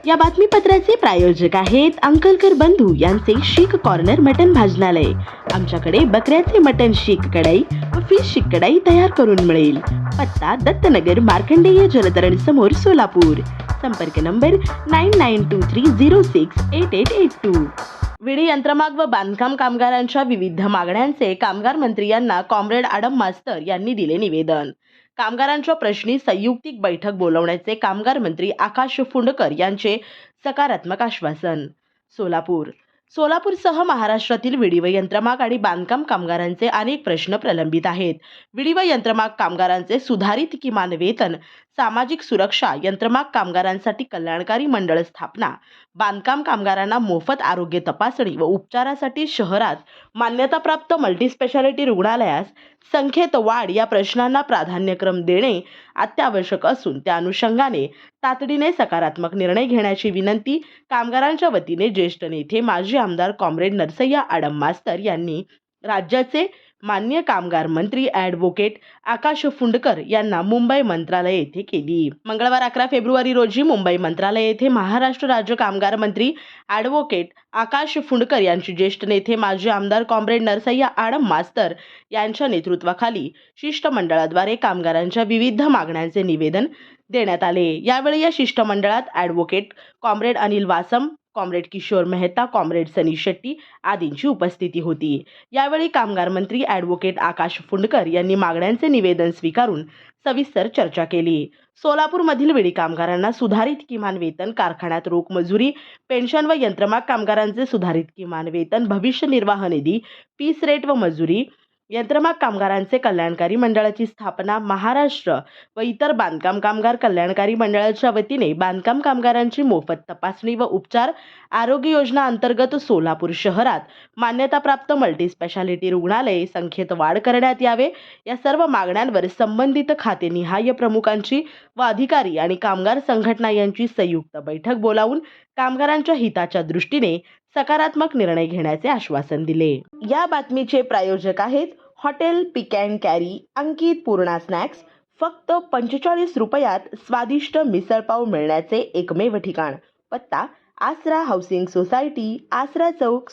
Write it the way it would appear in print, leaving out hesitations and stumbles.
या बातमीपत्राचे प्रायोजक आहेत अंकलकर बंधू यांचे शीख कॉर्नर मटन भाजनालय। आमच्याकडे बकऱ्याचे मटन शीख कढई व फिश शीख कढई तयार करून मिळेल। पत्ता दत्तनगर मार्कंडेय जलतरण समोर सोलापूर। संपर्क नंबर 9923068882। विडी यंत्रमाग व बांधकाम कामगारांच्या विविध मागण्यांचे कामगार मंत्री यांना कॉम्रेड आडम मास्तर यांनी दिले निवेदन। कामगारांच्या प्रश्नी संयुक्तिक बैठक बोलवण्याचे कामगार मंत्री आकाश फुंडकर यांचे सकारात्मक आश्वासन। सोलापूरसह महाराष्ट्रातील विडी व यंत्रमाग आणि बांधकाम कामगारांचे अनेक प्रश्न प्रलंबित आहेत। विडी व यंत्रमाग कामगारांचे सुधारित किमान वेतन, सामाजिक सुरक्षा, यंत्रमाग कामगारांसाठी कल्याणकारी मंडळ स्थापना, बांधकाम कामगारांना मोफत आरोग्य तपासणी व उपचारासाठी शहरात मान्यताप्राप्त मल्टीस्पेशालिटी रुग्णालयास संख्येत वाढ या प्रश्नांना प्राधान्यक्रम देणे अत्यावश्यक असून त्या अनुषंगाने तातडीने सकारात्मक निर्णय घेण्याची विनंती कामगारांच्या वतीने ज्येष्ठ नेते माजी आमदार कॉम्रेड नरसय्या आडम मास्तर यांनी राज्याचे माननीय कामगार मंत्री ॲडव्होकेट आकाश फुंडकर यांना मुंबई मंत्रालय येथे केली। मंगळवार 11 फेब्रुवारी रोजी मुंबई मंत्रालय येथे महाराष्ट्र राज्य कामगार मंत्री ॲडव्होकेट आकाश फुंडकर यांचे ज्येष्ठ नेते माजी आमदार कॉम्रेड नरसय्या आडम मास्तर यांच्या नेतृत्वाखाली शिष्टमंडळाद्वारे कामगारांच्या विविध मागण्यांचे निवेदन देण्यात आले। यावेळी या शिष्टमंडळात advocate comrade Anil Vaasam, comrade Kishore Mehta, comrade सनी शेट्टी आदींची उपस्थिती होती। यावेळी कामगार मंत्री ॲडव्होकेट आकाश फुंडकर यांनी मागण्यांचे निवेदन स्वीकारून सविस्तर चर्चा केली। सोलापूरमधील विडी कामगारांना सुधारित किमान वेतन, कारखान्यात रोख मजुरी, पेन्शन व यंत्रमाग कामगारांचे सुधारित किमान वेतन, भविष्य निर्वाह निधी, पीस रेट व मजुरी, यंत्रमाग कामगारांचे कल्याणकारी मंडळाची स्थापना, महाराष्ट्र व इतर बांधकाम कामगार कल्याणकारी मंडळाच्या वतीने बांधकाम कामगारांची मोफत तपासणी व उपचार, आरोग्य योजना अंतर्गत सोलापूर शहरात मान्यताप्राप्त मल्टीस्पेशालिटी रुग्णालये संख्येत वाढ करण्यात यावे, या सर्व मागण्यांवर संबंधित खातेनिहाय प्रमुखांची व अधिकारी आणि कामगार संघटना यांची संयुक्त बैठक बोलावून कामगारांच्या हिताच्या दृष्टीने सकारात्मक निर्णय घेण्याचे आश्वासन दिले। या बातमीचे प्रायोजक आहेत hotel pick and carry Ankit Purna snacks. फक्त 45 रुपयात स्वादिष्ट मिसळपाव मिळण्याचे एकमेव ठिकाण। पत्ता आसरा हाऊसिंग सोसायटी, आसरा चौक,